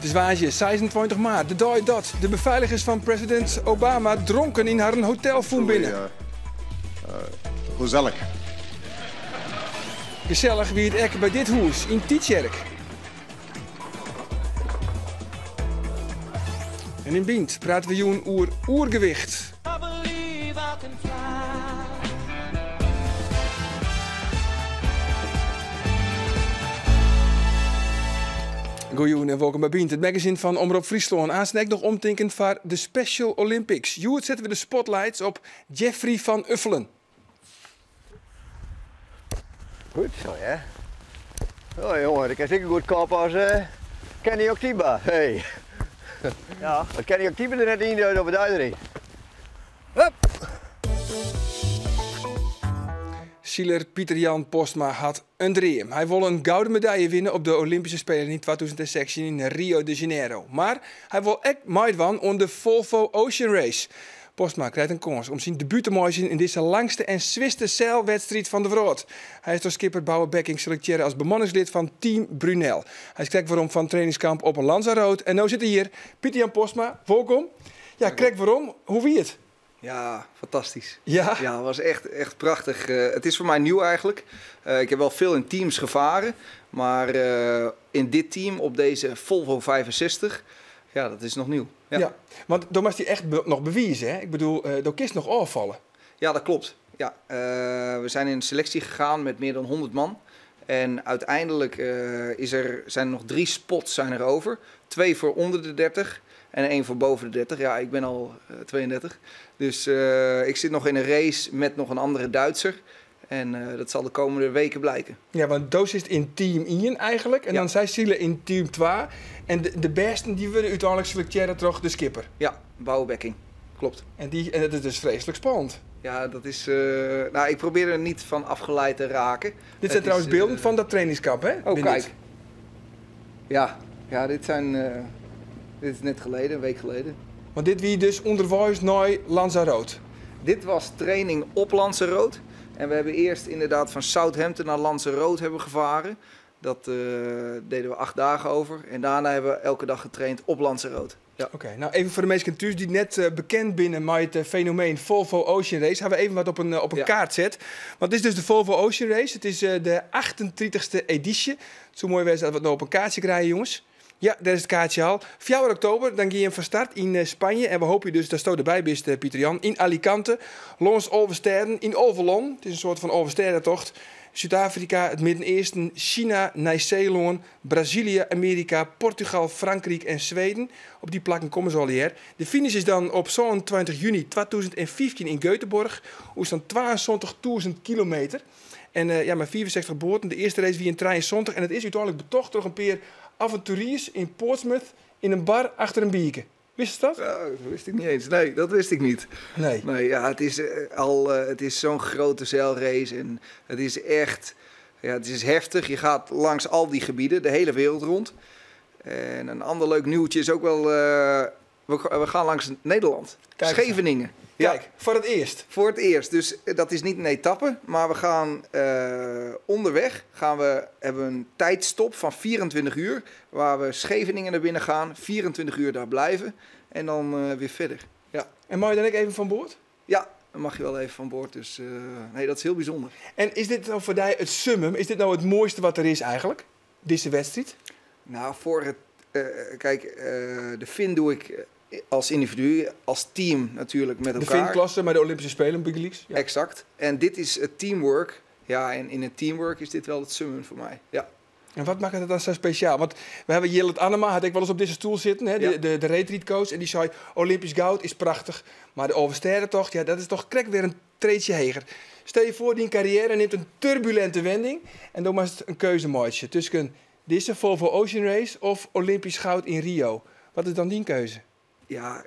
Het is waasje, 26 maart, de dag dat de beveiligers van president Obama dronken in haar hotel voeren binnen. Gezellig. Gezellig wie het ek bij dit huis in Tietjerk. En in Bient praten we joen oer oergewicht. Goeie en welkom bij Bient, het magazine van Omroep Friesland. Aansnek nog omtinkend voor de Special Olympics. Joert zetten we de spotlights op Jeffrey van Uffelen. Goed zo, ja. Oh jongen, dat kan zeker goed kopen als Kenny Octiba. Hey. Ja, dat Kenny Octiba er net in over de erin. Hup! Zieler Pieter-Jan Postma had een dream. Hij wil een gouden medaille winnen op de Olympische Spelen in 2006 in Rio de Janeiro. Maar hij wil ook meedoen aan de Volvo Ocean Race. Postma krijgt een kans om zijn debuut te maken in deze langste en zwiste zeilwedstrijd van de wereld. Hij is door skipper Bouwe Bekking selecteren als bemanningslid van Team Brunel. Hij kreeg waarom van trainingskamp op een Lanzarote. En nu zit hij hier, Pieter-Jan Postma, welkom. Ja, kreeg waarom. Hoe wie het? Ja, fantastisch. Ja? Ja, het was echt prachtig. Het is voor mij nieuw eigenlijk. Ik heb wel veel in teams gevaren. Maar in dit team, op deze Volvo 65, ja, dat is nog nieuw. Ja, want dan moest hij echt nog bewijzen, hè? Ik bedoel, dan kist nog afvallen. Ja, dat klopt. Ja, we zijn in selectie gegaan met meer dan 100 man. En uiteindelijk zijn er nog 3 spots zijn er over. 2 voor onder de 30 en 1 voor boven de 30. Ja, ik ben al 32. Dus ik zit nog in een race met nog een andere Duitser. En dat zal de komende weken blijken. Ja, want Doos is in team 1 eigenlijk. En dan zijn Zielen in team 2. En de besten die willen uiteindelijk selecteren terug de skipper. Ja, Bouwe Bekking. Klopt. En dat is dus vreselijk spannend. Ja, dat is... nou, ik probeer er niet van afgeleid te raken. Dit zijn trouwens beelden van dat trainingskamp, hè? Oh, kijk. Ja, dit is net geleden, een week geleden. Want dit wie dus onderwijs naar Lanzarote. Dit was training op Lanzarote. En we hebben eerst inderdaad van Southampton naar Lanzarote hebben gevaren. Dat deden we 8 dagen over. En daarna hebben we elke dag getraind op Lanzarote. Ja. Oké, nou even voor de mensen thuis die net bekend binnen met het fenomeen Volvo Ocean Race, gaan we even wat op een kaart zetten. Want dit is dus de Volvo Ocean Race. Het is de 38e editie. Zo mooi wees dat we het nou op een kaartje krijgen, jongens. Ja, daar is het kaartje al. 4 oktober, dan ga je van start in Spanje. En we hopen je dus dat je erbij bent, Pieter-Jan. In Alicante, langs Oversterden, in Overlon. Het is een soort van Oversterdentocht. Zuid-Afrika, het Midden-Oosten, China, Nieuw-Zeeland, Brazilië, Amerika, Portugal, Frankrijk en Zweden. Op die plakken komen ze al hier. De finish is dan op 22 juni 2015 in Göteborg. Hoe is dan 72.000 kilometer. En ja, met 64 boten. De eerste race wie in 23. En het is uiteindelijk betocht door een paar avonturiers in Portsmouth in een bar achter een bierke. Wist je dat? Ja, dat wist ik niet eens. Nee, dat wist ik niet. Nee, ja, het is zo'n grote zeilrace en het is echt, ja, het is heftig. Je gaat langs al die gebieden, de hele wereld rond. En een ander leuk nieuwtje is ook wel, we gaan langs Nederland. Kijk, Scheveningen. Kijk, ja. voor het eerst. Voor het eerst. Dus dat is niet een etappe, maar we gaan onderweg hebben we een tijdstop van 24 uur. Waar we Scheveningen naar binnen gaan, 24 uur daar blijven en dan weer verder. Ja. En mag je dan ook even van boord? Ja, dan mag je wel even van boord. Dus nee, dat is heel bijzonder. En is dit nou voor jou het summum? Is dit nou het mooiste wat er is eigenlijk? Deze wedstrijd? Nou, voor het... kijk, de Fin doe ik als individu, als team natuurlijk met elkaar. De Fin-klasse bij de Olympische Spelen, Big Leagues. Ja. Exact. En dit is het teamwork. Ja, en in het teamwork is dit wel het summum voor mij. Ja. En wat maakt het dan zo speciaal? Want we hebben Jillet Annema, had ik wel eens op deze stoel zitten, hè? Ja. De retreatcoach. En die zei, Olympisch goud is prachtig. Maar de Oversterdentocht, ja, dat is toch krek weer een treetje heger. Stel je voor, die carrière neemt een turbulente wending. En dan was het een keuzemaatje tussen deze Volvo Ocean Race of Olympisch goud in Rio. Wat is dan die keuze? Ja,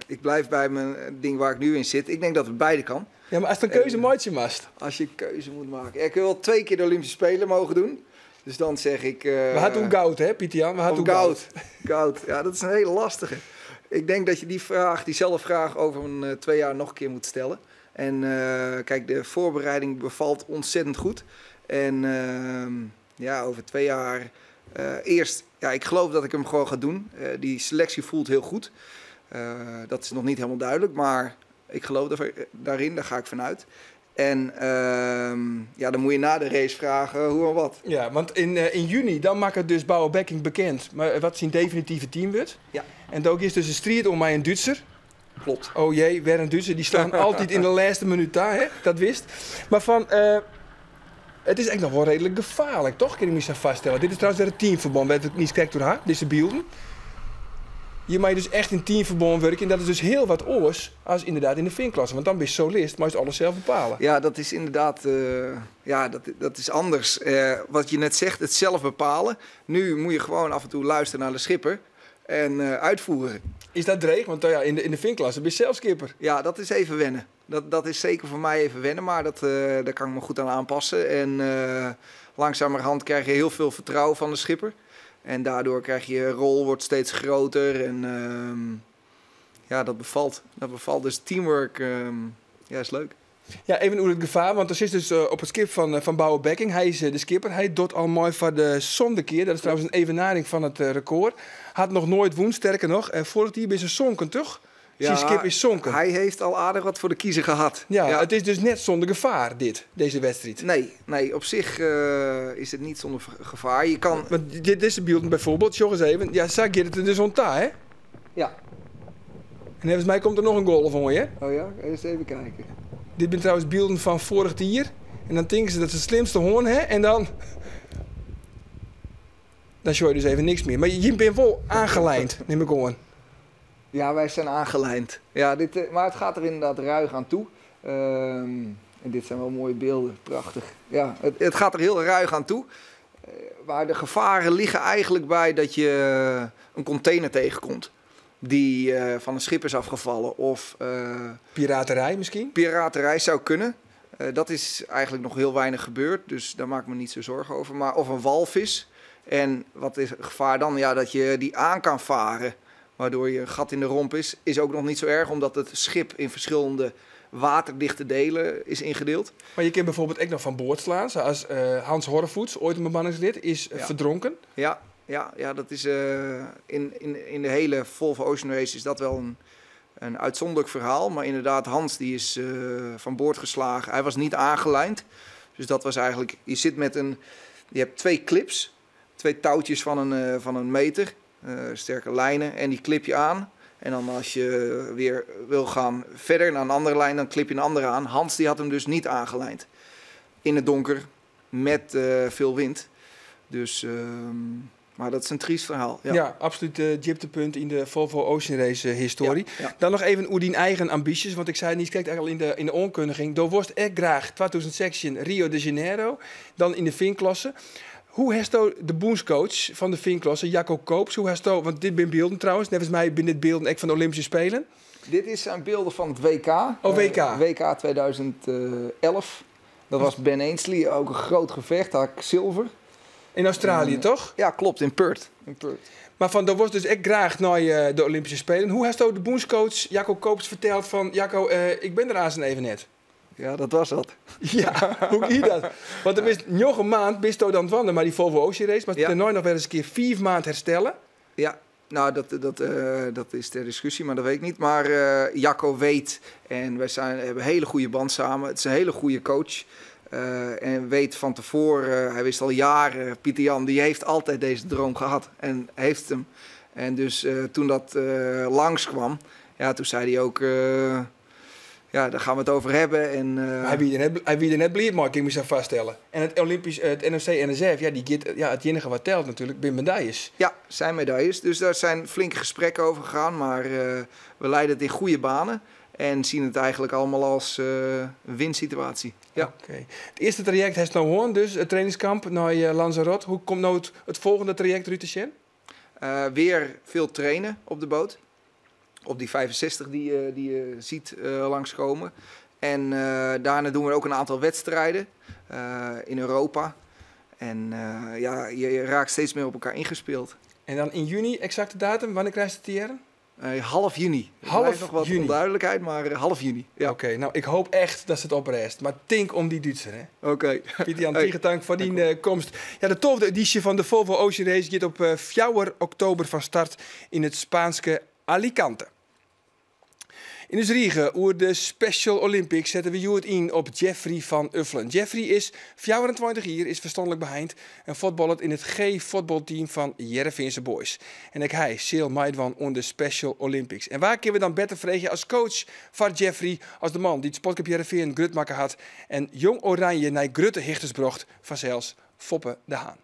ik blijf bij mijn ding waar ik nu in zit. Ik denk dat het beide kan. Ja, maar als het een keuzemaatje mast. Als je een keuze moet maken. Ik wil wel 2 keer de Olympische Spelen mogen doen. Dus dan zeg ik... we hadden toen goud, hè, Pieter-Jan? We hadden goud. Goud. Ja, dat is een hele lastige. Ik denk dat je diezelfde vraag over een 2 jaar nog een keer moet stellen. En kijk, de voorbereiding bevalt ontzettend goed. En ja, over 2 jaar Eerst, ja, ik geloof dat ik hem gewoon ga doen. Die selectie voelt heel goed. Dat is nog niet helemaal duidelijk, maar ik geloof daarin, daar ga ik vanuit. En ja, dan moet je na de race vragen hoe en wat. Ja, want in juni dan maakt het dus Bauer Becking bekend maar wat zijn definitieve team wordt. Ja. En ook is dus een strijd om mij een Duitser. Klopt. Oh jee, weer een Duitser. Die staan altijd in de laatste minuut daar, hè? Dat wist. Maar van, het is echt nog wel redelijk gevaarlijk, toch? Kun je me zo vaststellen. Dit is trouwens weer een teamverband, werd ik niet correct door haar. Dit is de beelden. Je mag dus echt in teamverband werken. En dat is dus heel wat oors als inderdaad in de vinklasse. Want dan ben je solist, maar je het alles zelf bepalen. Ja, dat is inderdaad ja, dat is anders. Wat je net zegt, het zelf bepalen. Nu moet je gewoon af en toe luisteren naar de schipper en uitvoeren. Is dat dreig? Want ja, in de vinklasse ben je zelf skipper. Ja, dat is even wennen. Dat is zeker voor mij even wennen, maar daar kan ik me goed aan aanpassen. En langzamerhand krijg je heel veel vertrouwen van de schipper. En daardoor krijg je rol wordt steeds groter en ja, dat bevalt. Dat bevalt. Dus teamwork ja, is leuk. Ja, even over het gevaar, want er zit dus op het skip van Bauer Becking. Hij is de skipper. Hij doet al mooi voor de zonde keer. Dat is trouwens een evenaring van het record. Had nog nooit woen, sterker nog. Vorig jaar is ze zonken, toch? Ja, zijn skip is zonken. Hij heeft al aardig wat voor de kiezer gehad. Ja, ja, het is dus net zonder gevaar, deze wedstrijd. Nee, op zich is het niet zonder gevaar. Je kan... Want dit is de beeld bijvoorbeeld, jog eens even. Ja, zag je het er dus onta, hè? Ja. En volgens mij komt er nog een goal van je. Oh ja, eens even kijken. Dit zijn trouwens beelden van vorig jaar. En dan denken ze dat ze het slimste hoorn hè. En dan show je dus even niks meer. Maar je bent wel aangelijnd, neem ik gewoon. Ja, wij zijn aangelijnd. Ja, maar het gaat er inderdaad ruig aan toe. En dit zijn wel mooie beelden, prachtig. Ja, het gaat er heel ruig aan toe. Waar de gevaren liggen eigenlijk bij dat je een container tegenkomt. Die van een schip is afgevallen. Of piraterij misschien? Piraterij zou kunnen. Dat is eigenlijk nog heel weinig gebeurd. Dus daar maak ik me niet zo zorgen over. Maar of een walvis. En wat is het gevaar dan? Ja, dat je die aan kan varen. Waardoor je een gat in de romp is ook nog niet zo erg. Omdat het schip in verschillende waterdichte delen is ingedeeld. Maar je kunt bijvoorbeeld ook nog van boord slaan. Zoals Hans Horrevoets, ooit een bemanningslid, is verdronken. Ja, dat is in de hele Volvo Ocean Race is dat wel een uitzonderlijk verhaal. Maar inderdaad, Hans die is van boord geslagen. Hij was niet aangelijnd. Dus dat was eigenlijk... Je hebt 2 clips. 2 touwtjes van een meter. Sterke lijnen. En die klip je aan. En dan als je weer wil gaan verder naar een andere lijn, dan klip je een andere aan. Hans die had hem dus niet aangelijnd. In het donker. Met veel wind. Dus... maar dat is een triest verhaal. Ja, absoluut dieptepunt in de Volvo Ocean Race historie. Ja. Dan nog even over die eigen ambities. Want ik zei niet, kijk eigenlijk al in de onkundiging. Door worst echt graag 2016 Rio de Janeiro. Dan in de vinklasse. Hoe heeft de boenscoach van de vinklasse, Jacco Koops, want dit zijn beelden trouwens. Net als mij ben dit beelden echt van de Olympische Spelen. Dit zijn beelden van het WK. Oh, WK. WK 2011. Dat was Ben Ainsley, ook een groot gevecht, had ik zilver. In Australië, toch? Ja, klopt, in Perth. Maar van, dat was dus echt graag naar de Olympische Spelen. Hoe heeft de boenscoach Jacco Koops verteld van... Jacco, ik ben er aan zijn even net. Ja, dat was dat. Ja, hoe ging dat? Want er is nog een maand, bist dan wandelen maar die Volvo Ocean Race. Maar het nooit nog wel eens een keer 4 maanden herstellen. Ja, nou dat is ter discussie, maar dat weet ik niet. Maar Jacco weet en wij hebben een hele goede band samen. Het is een hele goede coach. En weet van tevoren, hij wist al jaren, Pieter Jan, die heeft altijd deze droom gehad en heeft hem. En dus toen dat langskwam, ja, toen zei hij ook, ja, daar gaan we het over hebben. En, hij wie er net blij maar, kan ik me zo vaststellen. En het NOC-NSF, ja, die geeft, ja, het enige wat telt natuurlijk, bij medailles. Ja, zijn medailles. Dus daar zijn flinke gesprekken over gegaan, maar we leiden het in goede banen. En zien het eigenlijk allemaal als een winsituatie. Ja. Okay. Het eerste traject heeft nou gewoon, dus het trainingskamp naar Lanzarote. Hoe komt nou het volgende traject, Ruud? Weer veel trainen op de boot. Op die 65 die je ziet langskomen. En daarna doen we ook een aantal wedstrijden in Europa. En ja, je raakt steeds meer op elkaar ingespeeld. En dan in juni, exacte datum, wanneer krijg je het hier? Half juni. Half Er blijft nog wat juni. onduidelijkheid, maar half juni. Ja. Oké, nou ik hoop echt dat ze het oprest. Maar tink om die Duitser, hè. Oké. Pieter Jan Hey. Tiegetank voor die komst. Ja, de 12e editie van de Volvo Ocean Race gaat op 4 oktober van start in het Spaanse Alicante. In ons riegen oer de Special Olympics zetten we het in op Jeffrey van Uffelen. Jeffrey is 24 jaar, is verstandelijk behind en voetballert in het G-voetbalteam van Jereveense Boys. En ik hij Seel Maidwan on de Special Olympics. En waar kunnen we dan beter vregen als coach van Jeffrey als de man die het Sportclub Jereveen grut maken had en Jong Oranje naar Grutte Hichters brocht van zelfs Foppe de Haan.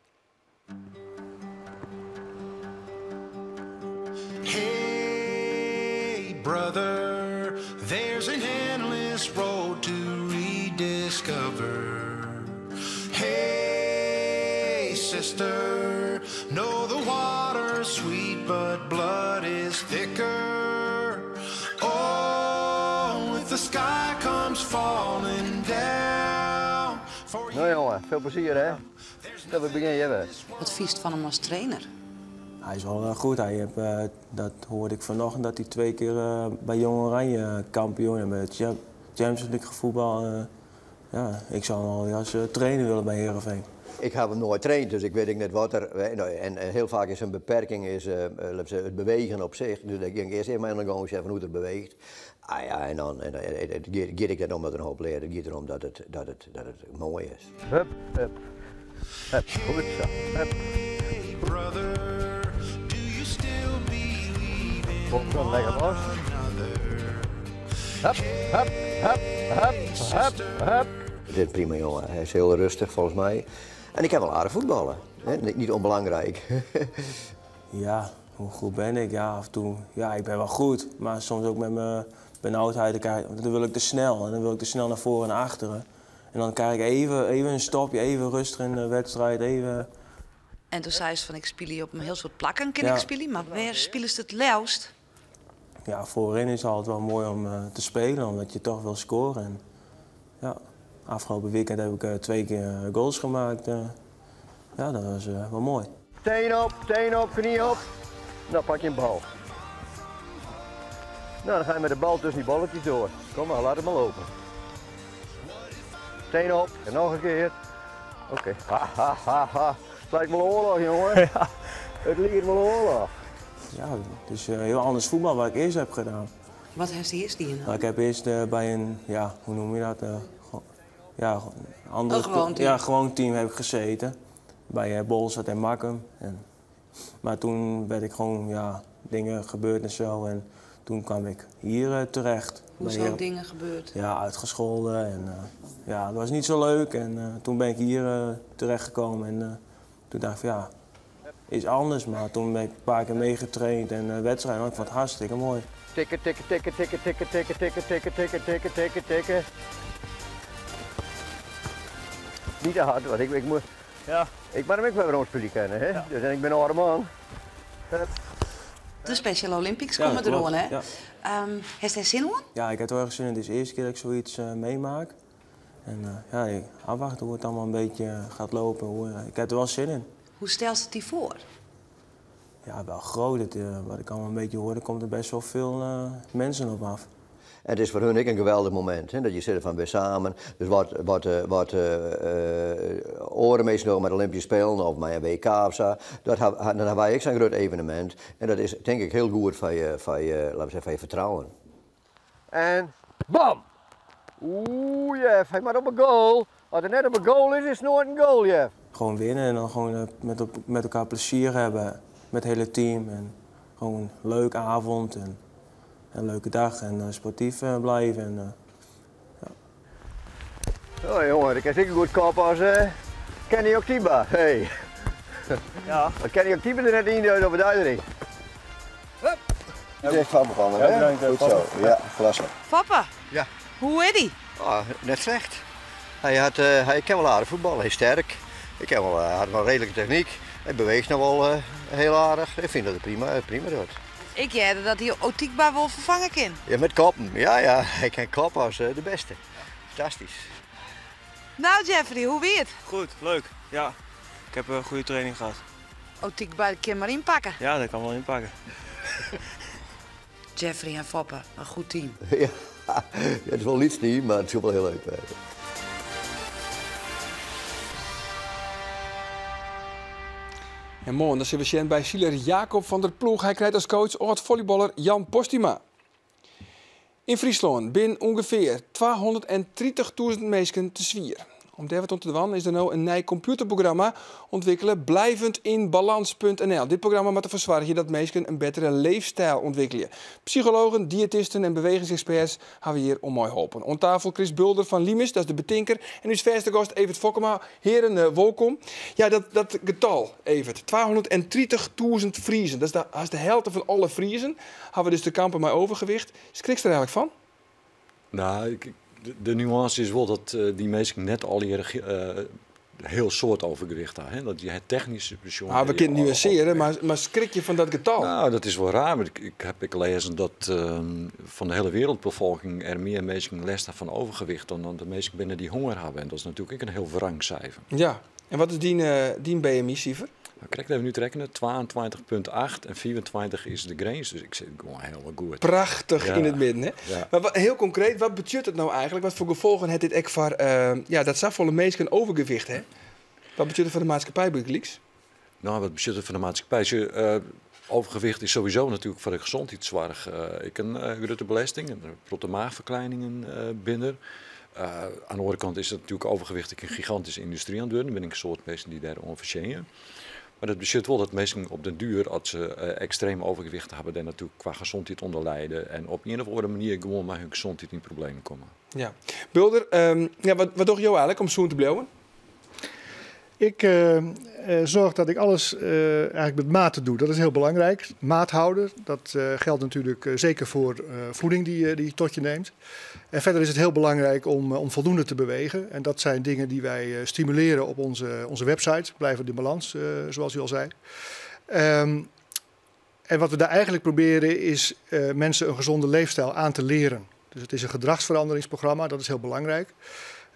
Hey, brother, there's an endless road to rediscover. Hey, sister, know the water's sweet, but blood is thicker. Oh, if the sky comes falling down for Nou jongen, veel plezier hè. Dat we beginnen hebben. Wat viest van hem als trainer? Hij is wel goed. Dat hoorde ik vanochtend dat hij 2 keer bij Jong Oranje kampioen en bij het Champions League voetbal. Ja, ik zou hem wel als trainer willen bij Heerenveen. Ik heb hem nooit getraind, dus ik weet niet wat er. En heel vaak is een beperking het bewegen op zich. Dus ik ging eerst even gewoon eens even hoe het beweegt. Ah ja, en dan geef ik dat omdat er een hoop leren. Het gaat erom dat het mooi is. Hup, hup. Hup, goed zo. Hup. Hey, brother, do you still believe in Kom dan lekker los. another? Hup, hup, hup, hup, hup, hup. Dit is prima jongen, hij is heel rustig volgens mij. En ik heb wel aardig voetballen, hè? Niet onbelangrijk. Ja, hoe goed ben ik? Ja, af en toe. Ja, ik ben wel goed. Maar soms ook met mijn benauwdheid. Dan wil ik te snel. En dan wil ik te snel naar voren en naar achteren. En dan krijg ik even een stopje, even rustig in de wedstrijd. Even... En toen zei ze van ik speel hier op een heel soort plakken, kan Ja. ik spelen, maar waar spelen ze het leeuwst? Ja, voorin is het altijd wel mooi om te spelen, omdat je toch wil scoren. En, ja, afgelopen weekend heb ik 2 keer goals gemaakt. Ja, dat was wel mooi. Teen op, knie op. Nou pak je een bal. Nou, dan ga je met de bal tussen die balletjes door. Kom maar, laat het maar lopen. Teen op, en nog een keer. Oké. Ha, ha, ha, ha. Het lijkt wel oorlog, jongen. Ja. Het lijkt wel oorlog. Ja, het is heel anders voetbal wat ik eerst heb gedaan. Wat heeft hij eerst die Nou, ik heb eerst bij een, ja, hoe noem je dat? Ja, een andere Een gewoon team. Ja, gewoon team heb ik gezeten. Bij Bolzat en Makkum. Maar toen werd ik gewoon, ja, dingen gebeurd en zo. En toen kwam ik hier terecht. Hoe Bij zijn dingen gebeurd? Ja, uitgescholden en ja, dat was niet zo leuk. En toen ben ik hier terechtgekomen en toen dacht ik van ja, is anders. Maar toen ben ik een paar keer meegetraind en wedstrijden, ik vond het hartstikke mooi. Tikken, tikken, tikken, tikken, tikken, tikken, tikken, tikken, tikken, tikken, tikken, tikken. Niet te hard, want ik moet... Ja. Ik ben hem ook wel rondspelen kennen, hè? Ja. Dus en ik ben een oude man. De Special Olympics Ja, komen dat eraan, klopt, hè? ja. Heeft hij zin in? Ja, ik heb wel erg zin in. Het is de eerste keer dat ik zoiets meemaak. En ja, ik afwachten hoe het allemaal een beetje gaat lopen. Ik heb er wel zin in. Hoe stelt ze het die voor? Ja, wel groot. Wat ik allemaal een beetje hoor, er komt er best wel veel mensen op af. En het is voor hun ook een geweldig moment, hè? Dat je zit van weer samen. Dus wat oren meestal met Olympische Spelen of met een WK of zo, dan hebben wij ook zo'n groot evenement. En dat is denk ik heel goed van je vertrouwen. En bam! Oeh, Jeff, hij maakt op een goal. Als het net op een goal is, is het nooit een goal, Jeff. Gewoon winnen en dan gewoon met elkaar plezier hebben. Met het hele team. En gewoon een leuke avond en een leuke dag. En sportief blijven. En, ja. Oh jongen, ik heb zeker goed kop als Kenny Octiba. Hey. Ja. Maar Kenny Octiba er net in, dus op het uitering. Hup. Het is van begonnen, hè? bedankt, Goed papa. zo, ja, klasse. Papa, Ja. hoe is die? Ah, net slecht. Hij kan wel aardig voetballen, hij is sterk. Ik had wel redelijke techniek. Hij beweegt nog wel heel aardig. Ik vind dat het prima doet. Ik jette dat hij Otikba wel vervangen kan. Ja, met koppen. Ja, hij kan koppen als de beste. Fantastisch. Nou Jeffrey, hoe weer het? Goed, leuk. Ja, ik heb een goede training gehad. Otikba kan maar inpakken. Ja, dat kan wel inpakken. Jeffrey en Foppe, een goed team. Ja, het is wel een liedsteam, maar het is wel heel leuk. En morgen dan zijn we bij Sieler Jacob van der Ploeg. Hij krijgt als coach oud-volleyballer Jan Postuma. In Friesland binnen ongeveer 230.000 mensen te zwier. Om daar wat te doen is er nu een nieuw computerprogramma ontwikkelen, blijvendinbalans.nl. Dit programma moet ervoor zorgen dat mensen een betere leefstijl ontwikkelen. Psychologen, diëtisten en bewegingsexperts hebben we hier om mooi helpen. Om tafel Chris Bulder van Limes, dat is de betinker. En uw verste gast Evert Fokkema. Heren, welkom. Ja, dat getal, Evert. 230.000 Friezen. Dat is de helft van alle Friezen. Hebben we dus te kampen met overgewicht. Schrik je er eigenlijk van? Nou, de nuance is wel dat die mensen net al hier heel soort overgewicht hebben. Dat je het technische persoon. Nou, we kunnen nuanceren, maar schrik je van dat getal? Nou, dat is wel raar. Maar ik heb gelezen dat van de hele wereldbevolking er meer mensen last hebben van overgewicht dan de mensen binnen die honger hebben. En dat is natuurlijk ook een heel wrang cijfer. Ja, en wat is die BMI-cijfer? Nou, kijk, even nu te rekenen, 22,8 en 24 is de grens, dus ik zit gewoon heel goed. Prachtig in het midden, hè? Ja. Maar heel concreet, wat betekent het nou eigenlijk? Wat voor gevolgen heeft dit echt voor, dat zoveel mensen overgewicht, hè? Wat betekent het voor de maatschappij, Bugleaks? Nou, wat betekent het voor de maatschappij? Overgewicht is sowieso natuurlijk voor de gezondheidszorg. Ik een grote belasting, en grote maagverkleiningen binnen. Aan de andere kant is het natuurlijk overgewicht een gigantische industrie aan het doen. Dan ben ik een soort mensen die daar onverzinnen. Maar dat betekent wel dat mensen op den duur, als ze extreem overgewicht hebben, dan natuurlijk qua gezondheid onder lijden. En op een of andere manier gewoon met hun gezondheid in problemen komen. Ja. Bulder, wat doe je eigenlijk om zoen te blijven? Ik zorg dat ik alles eigenlijk met mate doe. Dat is heel belangrijk. Maat houden, dat geldt natuurlijk zeker voor voeding die je tot je neemt. En verder is het heel belangrijk om voldoende te bewegen. En dat zijn dingen die wij stimuleren op onze website, Blijvend in Balans, zoals u al zei. En wat we daar eigenlijk proberen is mensen een gezonde leefstijl aan te leren. Dus het is een gedragsveranderingsprogramma, dat is heel belangrijk.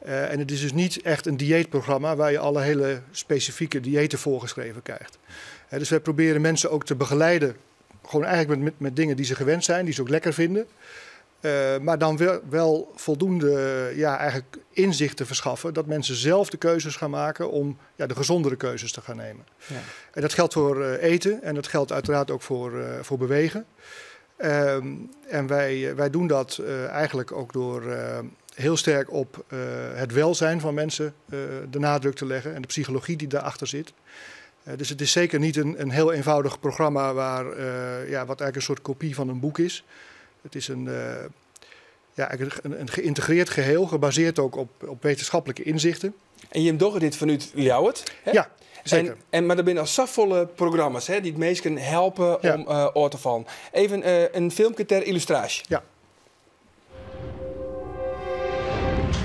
En het is dus niet echt een dieetprogramma waar je alle hele specifieke diëten voorgeschreven krijgt. Dus wij proberen mensen ook te begeleiden, gewoon eigenlijk met dingen die ze gewend zijn, die ze ook lekker vinden. Maar dan wel voldoende eigenlijk inzicht te verschaffen dat mensen zelf de keuzes gaan maken om de gezondere keuzes te gaan nemen. Ja. En dat geldt voor eten en dat geldt uiteraard ook voor bewegen. En wij doen dat eigenlijk ook door heel sterk op het welzijn van mensen de nadruk te leggen en de psychologie die daarachter zit. Dus het is zeker niet een heel eenvoudig programma wat eigenlijk een soort kopie van een boek is. Het is een geïntegreerd geheel, gebaseerd ook op wetenschappelijke inzichten. En je hebt toch dit vanuit Ljouwert? Ja, zeker. Maar er zijn al zoveel programma's die het mensen helpen om oor te vallen. Even een filmpje ter illustratie. Ja.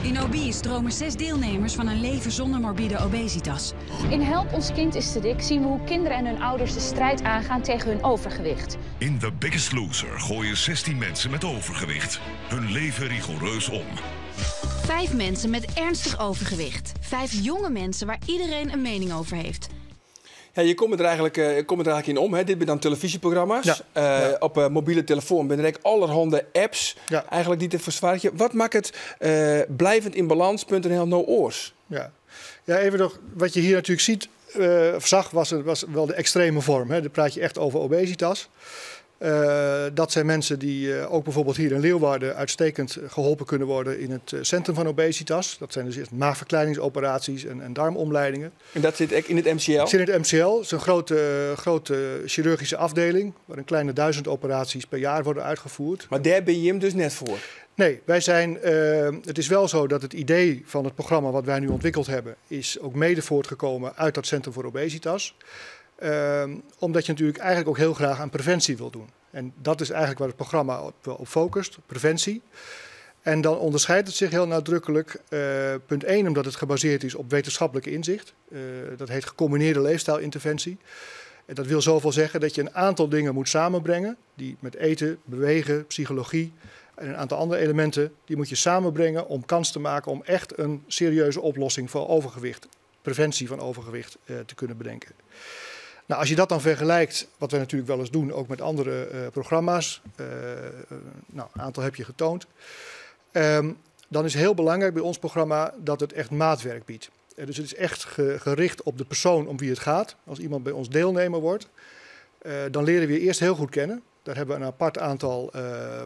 In Obese dromen 6 deelnemers van een leven zonder morbide obesitas. In Help Ons Kind is te dik zien we hoe kinderen en hun ouders de strijd aangaan tegen hun overgewicht. In The Biggest Loser gooien 16 mensen met overgewicht hun leven rigoureus om. 5 mensen met ernstig overgewicht. 5 jonge mensen waar iedereen een mening over heeft. Ja, je komt er eigenlijk in om. Hè? Dit zijn dan televisieprogramma's. Op mobiele telefoon ben er allerhande apps eigenlijk die te verzwaren. Wat maakt het blijvendinbalans.nl nou oors? Ja, even nog, wat je hier natuurlijk ziet, zag, was wel de extreme vorm. Hè? Dan praat je echt over obesitas. Dat zijn mensen die ook bijvoorbeeld hier in Leeuwarden uitstekend geholpen kunnen worden in het centrum van obesitas. Dat zijn dus eerst maagverkleiningsoperaties en darmomleidingen. En dat zit in het MCL? Dat zit in het MCL. Het is een grote chirurgische afdeling waar een kleine 1000 operaties per jaar worden uitgevoerd. Maar daar ben je hem dus net voor? Nee, het is wel zo dat het idee van het programma wat wij nu ontwikkeld hebben is ook mede voortgekomen uit dat Centrum voor Obesitas. Omdat je natuurlijk eigenlijk ook heel graag aan preventie wil doen. En dat is eigenlijk waar het programma op focust, preventie. En dan onderscheidt het zich heel nadrukkelijk. Punt 1, omdat het gebaseerd is op wetenschappelijke inzicht. Dat heet gecombineerde leefstijlinterventie. En dat wil zoveel zeggen dat je een aantal dingen moet samenbrengen. Die met eten, bewegen, psychologie en een aantal andere elementen. Die moet je samenbrengen om kans te maken om echt een serieuze oplossing voor overgewicht. Preventie van overgewicht te kunnen bedenken. Nou, als je dat dan vergelijkt, wat we natuurlijk wel eens doen, ook met andere programma's, nou, een aantal heb je getoond, dan is heel belangrijk bij ons programma dat het echt maatwerk biedt. Dus het is echt gericht op de persoon om wie het gaat. Als iemand bij ons deelnemer wordt, dan leren we je eerst heel goed kennen. Daar hebben we een apart aantal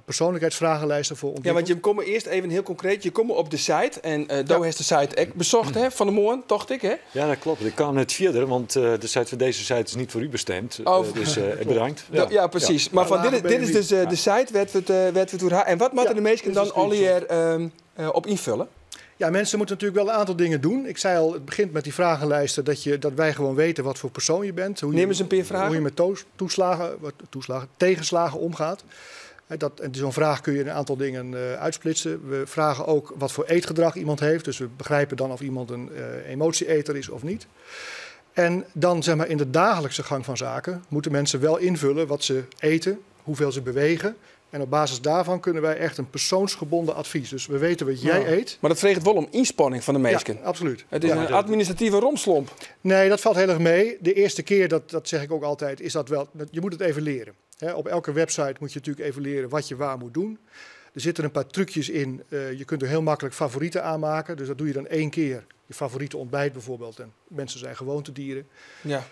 persoonlijkheidsvragenlijsten voor ontwikkeld. Ja, want je komt eerst even heel concreet. Je komt op de site en Doe heeft de site ook bezocht hè, van de morgen, dacht ik hè? Ja, dat klopt. Ik kwam net verder, want de site van deze site is niet voor u bestemd. Dus bedankt. Ja, precies. Ja. Maar van dit is dus de site, werd we door haar. En wat moeten de meesten dan al hier op invullen? Ja, mensen moeten natuurlijk wel een aantal dingen doen. Ik zei al, het begint met die vragenlijsten dat wij gewoon weten wat voor persoon je bent. Neem eens een paar vragen. Hoe je met tegenslagen omgaat. En zo'n vraag kun je een aantal dingen uitsplitsen. We vragen ook wat voor eetgedrag iemand heeft. Dus we begrijpen dan of iemand een emotieeter is of niet. En dan zeg maar in de dagelijkse gang van zaken moeten mensen wel invullen wat ze eten, hoeveel ze bewegen. En op basis daarvan kunnen wij echt een persoonsgebonden advies. Dus we weten wat jij eet. Maar dat vraagt wel om inspanning van de meesten. Ja, absoluut. Het is een administratieve romslomp. Nee, dat valt heel erg mee. De eerste keer, dat zeg ik ook altijd, is dat wel. Je moet het even leren. Op elke website moet je natuurlijk even leren wat je waar moet doen. Er zitten een paar trucjes in. Je kunt er heel makkelijk favorieten aanmaken. Dus dat doe je dan 1 keer. Je favoriete ontbijt bijvoorbeeld. En mensen zijn gewoontedieren. Ja.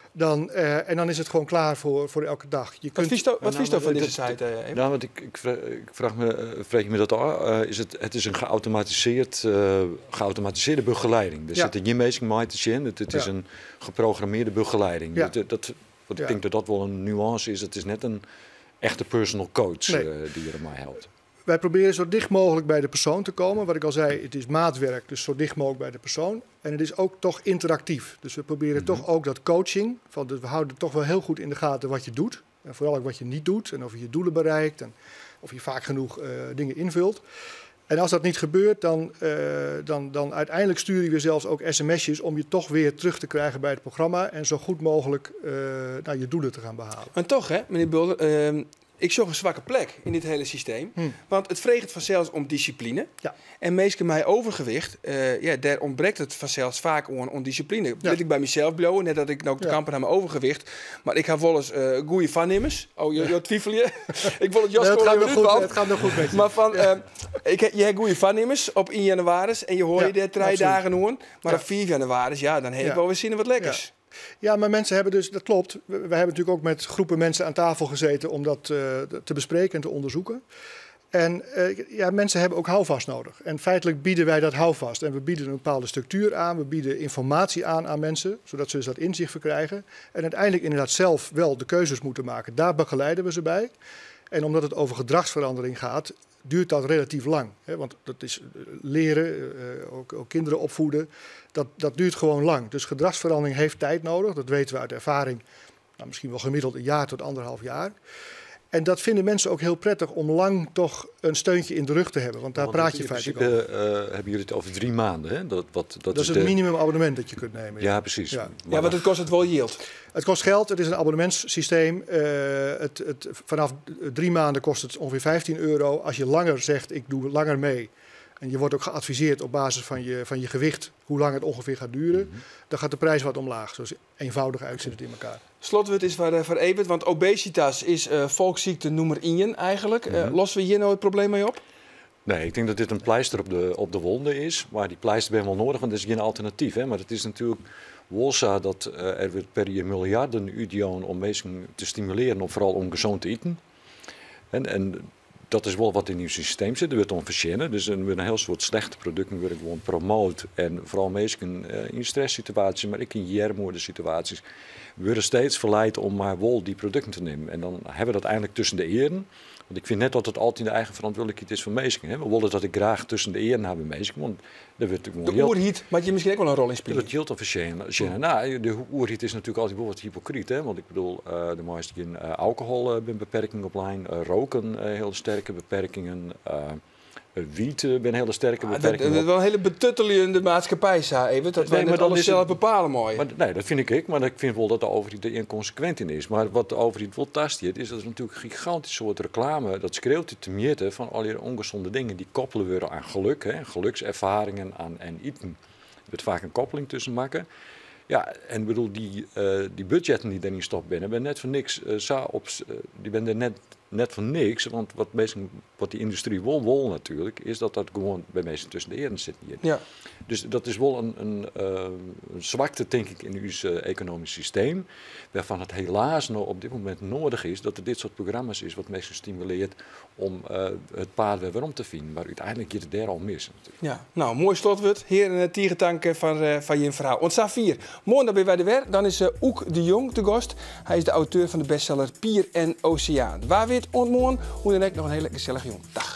En dan is het gewoon klaar voor elke dag. Wat vies je van deze site? Nou, want ik vraag je me dat af. Het is een geautomatiseerde begeleiding. Er zitten geen meesting in. Het is een geprogrammeerde begeleiding. Ja. Ik denk dat dat wel een nuance is. Het is net een echte personal coach die er mij helpt. Wij proberen zo dicht mogelijk bij de persoon te komen. Wat ik al zei, het is maatwerk, dus zo dicht mogelijk bij de persoon. En het is ook toch interactief. Dus we proberen toch ook dat coaching. We houden toch wel heel goed in de gaten wat je doet. En vooral ook wat je niet doet. En of je je doelen bereikt. En of je vaak genoeg dingen invult. En als dat niet gebeurt, dan uiteindelijk sturen we zelfs ook sms'jes om je toch weer terug te krijgen bij het programma. En zo goed mogelijk je doelen te gaan behalen. En toch, hè, meneer Bulder, ik zag een zwakke plek in dit hele systeem. Want het vreegt vanzelfs om discipline. Ja. En meestal mij overgewicht, daar ontbreekt het vanzelfs vaak om discipline. Dat wil ik bij mezelf blowen, net dat ik nou de kampen naar mijn overgewicht. Maar ik heb wel eens goede vannemers. Oh, je twijfel je? Ik wil het jas het gaat nog goed met je. Maar je hebt goede vannemers op 1 januari en je hoort je 3 dagen hoor. Maar op 4 januari, dan heb ik wel weer zin in wat lekkers. Ja. Ja, maar mensen hebben dus, dat klopt. We hebben natuurlijk ook met groepen mensen aan tafel gezeten om dat te bespreken en te onderzoeken. En mensen hebben ook houvast nodig. En feitelijk bieden wij dat houvast. En we bieden een bepaalde structuur aan. We bieden informatie aan mensen, zodat ze dus dat inzicht verkrijgen. En uiteindelijk inderdaad zelf wel de keuzes moeten maken. Daar begeleiden we ze bij. En omdat het over gedragsverandering gaat, duurt dat relatief lang. Want dat is leren, ook kinderen opvoeden, dat duurt gewoon lang. Dus gedragsverandering heeft tijd nodig, dat weten we uit ervaring. Nou, misschien wel gemiddeld 1 jaar tot 1,5 jaar. En dat vinden mensen ook heel prettig om lang toch een steuntje in de rug te hebben. Want daar praat je feitelijk over. Hebben jullie het over 3 maanden? Hè? Dat is het minimumabonnement dat je kunt nemen. Ja, precies. Ja, want het kost het wel yield. Het kost geld, het is een abonnementssysteem. Vanaf 3 maanden kost het ongeveer €15. Als je langer zegt, ik doe langer mee. En je wordt ook geadviseerd op basis van je gewicht hoe lang het ongeveer gaat duren. Dan gaat de prijs wat omlaag. Zo eenvoudig zit het in elkaar. Slotwoord is voor Evert, want obesitas is volksziekte nummer 1 eigenlijk. Lossen we hier nou het probleem mee op? Nee, ik denk dat dit een pleister op de wonde is. Maar die pleister ben wel nodig, want dat is geen alternatief. Hè? Maar het is natuurlijk wolsa dat er wordt per jaar miljarden uitgeven om mensen te stimuleren om vooral om gezond te eten. En dat is wel wat in uw systeem zit. Er wordt om verschillen. Dus er wordt een heel soort slechte producten worden gewoon promoot. En vooral mensen in stresssituaties, maar ook in jermoede situaties, worden steeds verleid om maar wel die producten te nemen. En dan hebben we dat eigenlijk tussen de eren. Want ik vind net dat het altijd de eigen verantwoordelijkheid is van mensen. We willen dat ik graag tussen de eren hebben mensen. Want daar wordt de oerhiet, maar je misschien ook wel een rol in spelen. Dat hield al verschillen. Nou, de oerhiet is natuurlijk altijd wel wat hypocriet. Hè? Want ik bedoel, de meeste alcohol beperking op lijn, roken heel sterke beperkingen. Wiet ben hele sterke beperkingen. Dat is wel een hele betuttelende maatschappij, even. Dat wij net alles zelf bepalen mooi. Maar, nee, dat vind ik. Maar ik vind wel dat de overheid er inconsequent in is. Maar wat de overheid wel tastert, is dat er natuurlijk een gigantisch soort reclame, dat schreeuwt te meten van al die ongezonde dingen die koppelen worden aan geluk, hè, gelukservaringen en eten. Er wordt vaak een koppeling tussen maken. Ja, en ik bedoel, die budgetten die daarin stopt binnen, ben net voor niks. Die ben er net voor niks. Want wat die industrie wil natuurlijk, is dat gewoon bij mensen tussen de eren zit hier. Ja. Dus dat is wel een zwakte, denk ik, in ons economisch systeem. Waarvan het helaas nog op dit moment nodig is dat er dit soort programma's is wat mensen stimuleert om het paard weer om te vinden. Maar uiteindelijk je het daar al mis. Ja, nou, mooi slotwoord. Heer en Tierentank van je verhaal. Ontstaat 4. Morgen dan ben wij er weer. Dan is Oek de Jong te gast. Hij is de auteur van de bestseller Pier en Oceaan. Waar weet ontmoen? Hoe dan ook nog een hele gezellige jong. Dag.